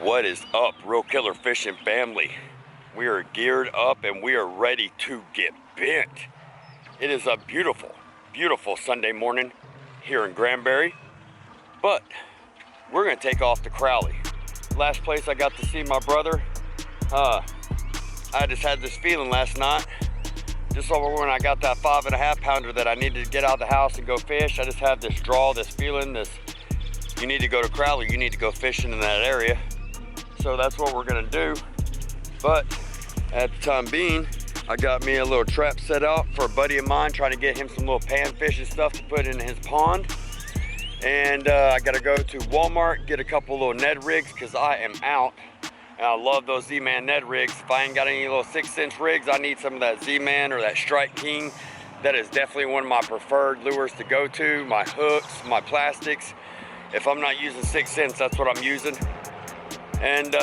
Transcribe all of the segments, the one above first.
What is up, Real Killer Fishing family? We are geared up and we are ready to get bent. It is a beautiful, beautiful Sunday morning here in Granbury, but we're gonna take off to Crowley. Last place I got to see my brother, I just had this feeling last night, just over when I got that 5.5 pounder that I needed to get out of the house and go fish. I just had this draw, this feeling, you need to go to Crowley, you need to go fishing in that area. So that's what we're gonna do. But at the time being, I got me a little trap set out for a buddy of mine, trying to get him some little panfish and stuff to put in his pond. And I gotta go to Walmart, get a couple little Ned rigs, because I am out. And I love those Z-Man Ned rigs. If I ain't got any little 6-inch rigs, I need some of that Z-Man or that Strike King. That is definitely one of my preferred lures to go to. My hooks, my plastics. If I'm not using 6-inch, that's what I'm using. And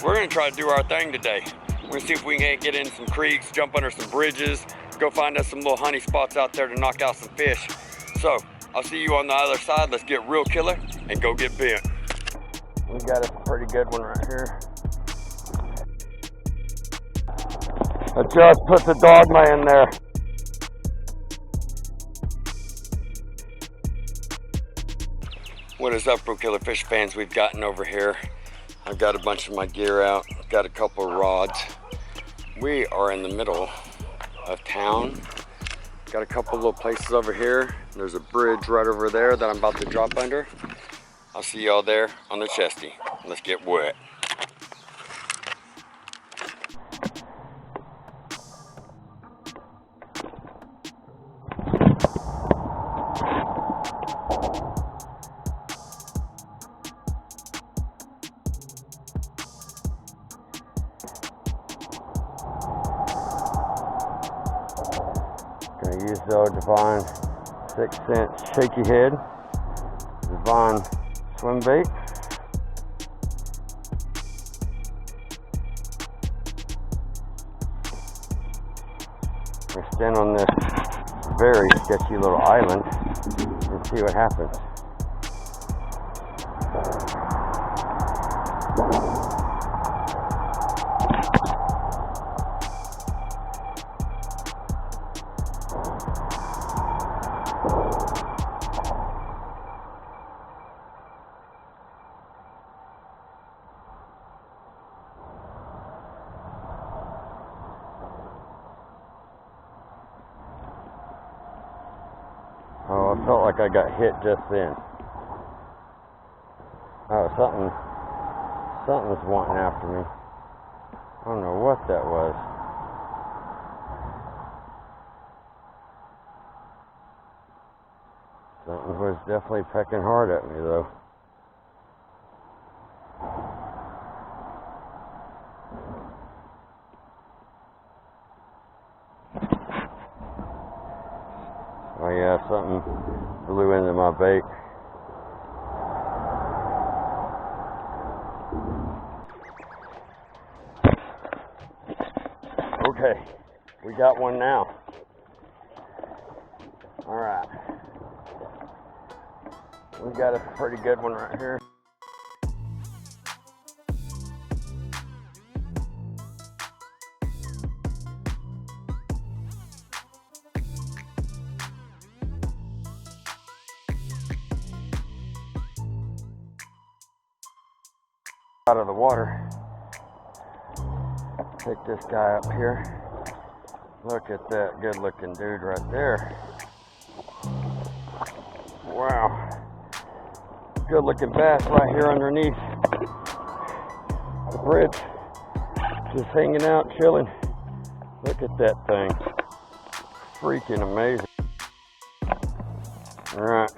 we're gonna try to do our thing today. We're gonna see if we can get in some creeks, jump under some bridges, go find us some little honey spots out there to knock out some fish. So I'll see you on the other side. Let's get real killer and go get bent. We got a pretty good one right here. I just put the dogma in there. What is up, Real Killer Fish fans? We've gotten over here. I've got a bunch of my gear out, got a couple of rods. We are in the middle of town. Got a couple little places over here. There's a bridge right over there that I'm about to drop under. I'll see y'all there on the chesty. Let's get wet. Gonna use the Divine 6-inch shaky head, Divine swim bait. We're standing on this very sketchy little island and see what happens. Oh, I felt like I got hit just then. Oh, something's wanting after me. I don't know what that was. Something was definitely pecking hard at me though. Oh yeah, something blew into my bait. Okay, we got one now. All right. We got a pretty good one right here. Out of the water. Pick this guy up here. Look at that good looking dude right there. Wow. Good looking bass right here underneath the bridge. Just hanging out, chilling. Look at that thing. Freaking amazing. Alright.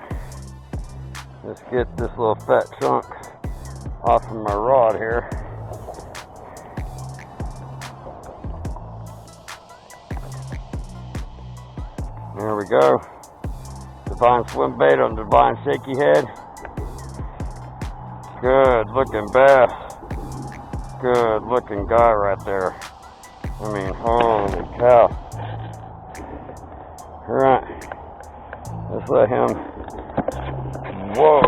Let's get this little fat chunk off of my rod here. There we go. Divine swim bait on Divine shaky head. Good looking bass. Good looking guy right there. I mean, holy cow. Alright. Let's let him. Whoa.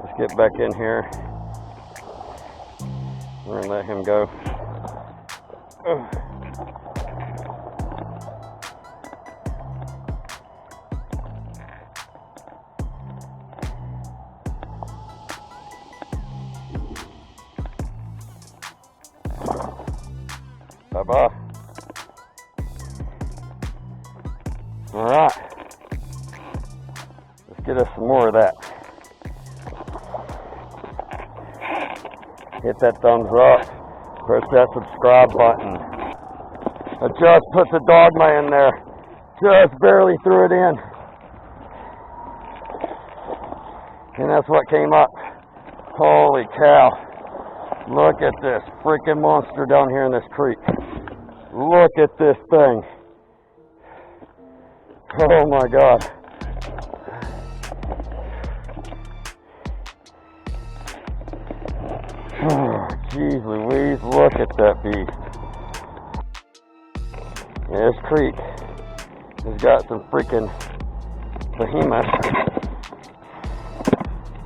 Let's get back in here. We're gonna let him go. Bye-bye. All right. Let's get us some more of that. Hit that thumbs up. Press that subscribe button. I just put the dogma in there. Just barely threw it in. And that's what came up. Holy cow. Look at this freaking monster down here in this creek. Look at this thing. Oh my God. Oh, geez Louise, look at that beast. Yeah, this creek has got some freaking behemoths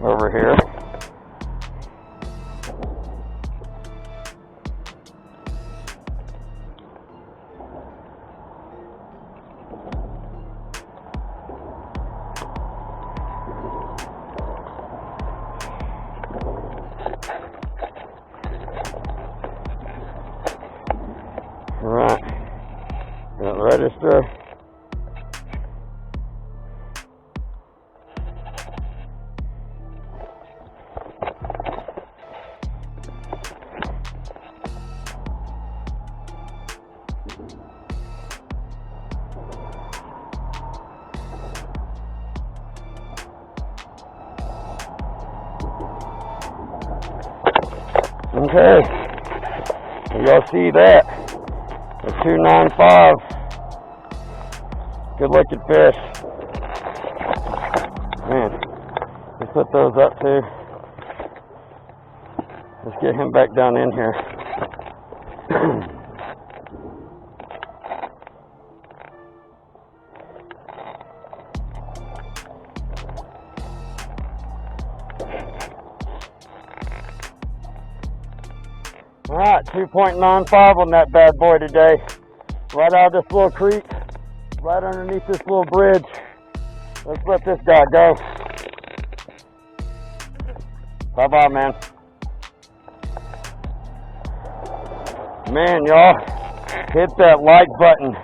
over here. Alright, got the register. Okay, y'all see that? The 295. Good looking fish. Man, let's put those up too. Let's get him back down in here. Alright, 2.95 on that bad boy today. Right out of this little creek, right underneath this little bridge. Let's let this guy go. Bye-bye, man. Man, y'all, hit that like button.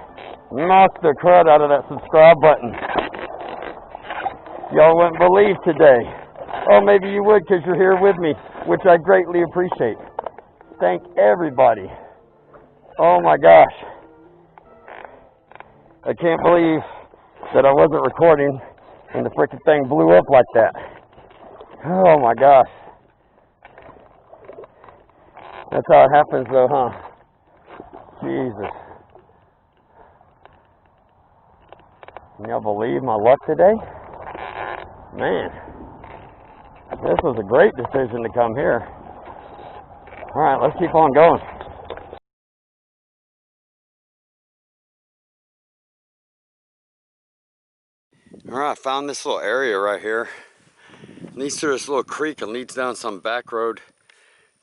Knock the crud out of that subscribe button. Y'all wouldn't believe today. Oh, maybe you would because you're here with me, which I greatly appreciate. Thank everybody. Oh my gosh. I can't believe that I wasn't recording and the freaking thing blew up like that. Oh my gosh. That's how it happens though, huh? Jesus. Can y'all believe my luck today? Man. This was a great decision to come here. Alright, let's keep on going. Alright, I found this little area right here. It leads through this little creek and leads down some back road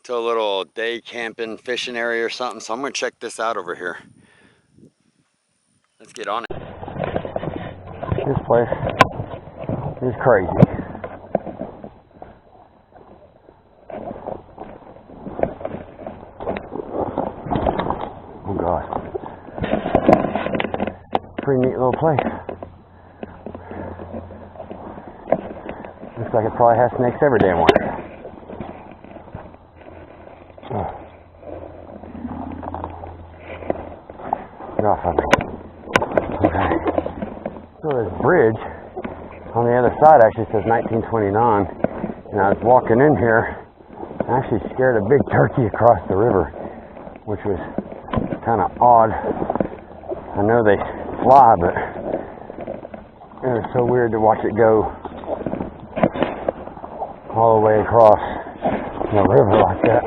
to a little day camping, fishing area or something. So I'm going to check this out over here. Let's get on it. This place is crazy. Oh gosh. Pretty neat little place. Looks like it probably has snakes every damn one. Get off of me. Okay. So this bridge on the other side actually says 1929. And I was walking in here and actually scared a big turkey across the river, which was kind of odd. I know they fly, but it was so weird to watch it go all the way across the river like that.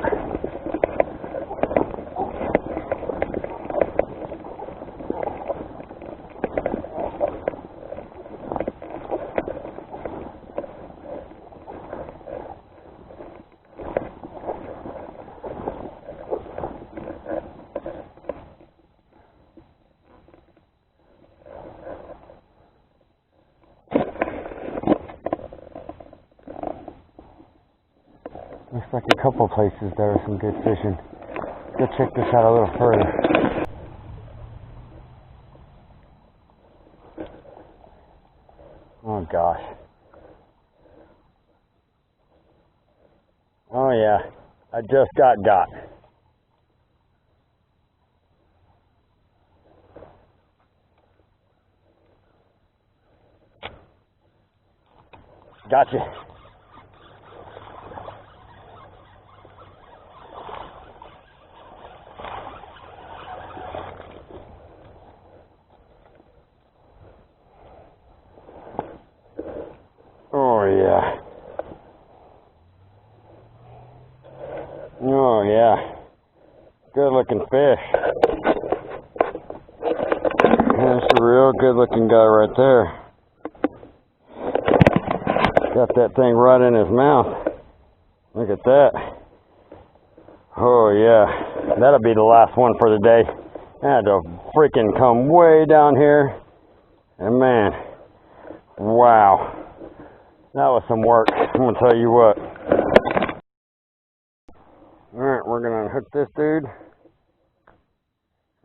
Looks like a couple places there are some good fishing. Let's go check this out a little further. Oh gosh. Oh yeah, I just got. Gotcha. Oh yeah. Oh yeah. Good looking fish. That's a real good looking guy right there. Got that thing right in his mouth. Look at that. Oh yeah. That'll be the last one for the day. I had to freaking come way down here. And man, wow. That was some work. I'm gonna tell you what. Alright, we're gonna hook this dude.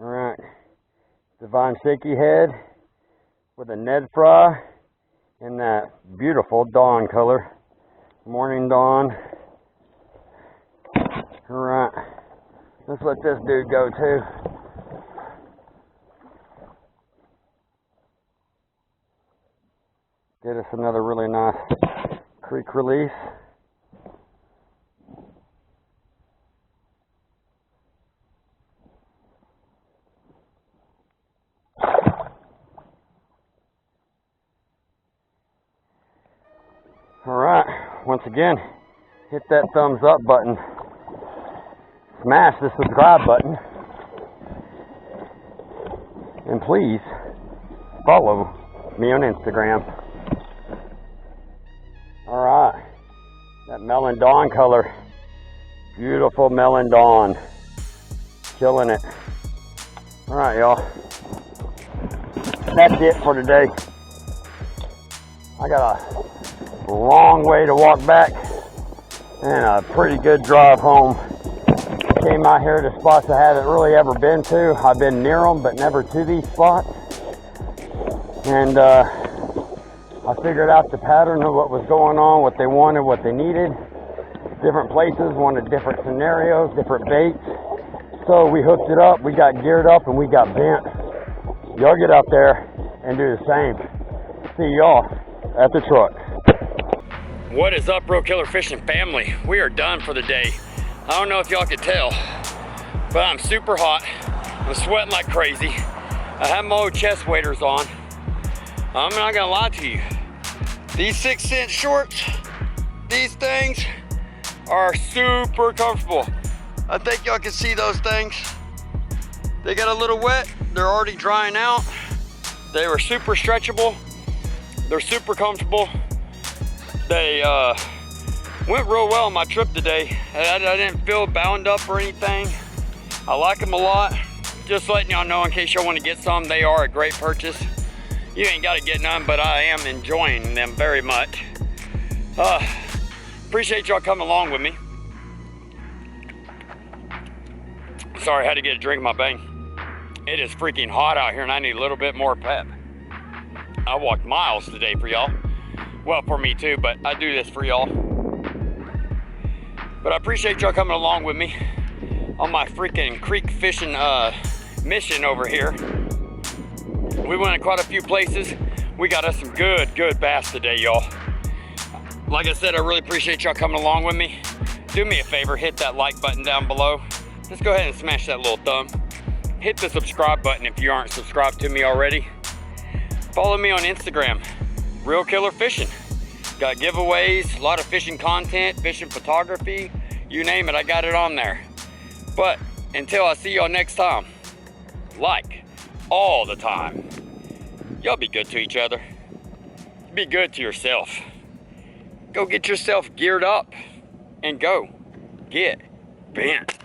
Alright. Divine Shaky Head with a Ned Fry in that beautiful dawn color. Morning dawn. Alright. Let's let this dude go too. Get us another really nice creek release. Alright, once again, hit that thumbs up button. Smash the subscribe button. And please follow me on Instagram. Alright, that melon dawn color. Beautiful melon dawn. Killing it. Alright, y'all. That's it for today. I got a long way to walk back and a pretty good drive home. Came out here to spots I haven't really ever been to. I've been near them, but never to these spots. And I figured out the pattern of what was going on, what they wanted, what they needed. Different places wanted different scenarios, different baits. So we hooked it up, we got geared up, and we got bent. Y'all get out there and do the same. See y'all at the truck. What is up, Real Killer Fishing family? We are done for the day. I don't know if y'all could tell, but I'm super hot. I'm sweating like crazy. I have my old chest waders on. I'm not gonna lie to you. These 6-cent shorts, these things are super comfortable. I think y'all can see those things. They got a little wet. They're already drying out. They were super stretchable. They're super comfortable. They went real well on my trip today. I didn't feel bound up or anything. I like them a lot. Just letting y'all know in case y'all want to get some, they are a great purchase. You ain't got to get none, but I am enjoying them very much. Appreciate y'all coming along with me. Sorry, I had to get a drink of my bang. It is freaking hot out here and I need a little bit more pep. I walked miles today for y'all. Well, for me too, but I do this for y'all. But I appreciate y'all coming along with me on my freaking creek fishing mission over here. We went to quite a few places. We got us some good bass today, y'all. Like I said, I really appreciate y'all coming along with me. Do me a favor, hit that like button down below. Just go ahead and smash that little thumb. Hit the subscribe button if you aren't subscribed to me already. Follow me on Instagram, Real Killer Fishing. Got giveaways, a lot of fishing content, fishing photography, you name it, I got it on there. But until I see y'all next time, like all the time, y'all be good to each other. Be good to yourself. Go get yourself geared up and go get bent.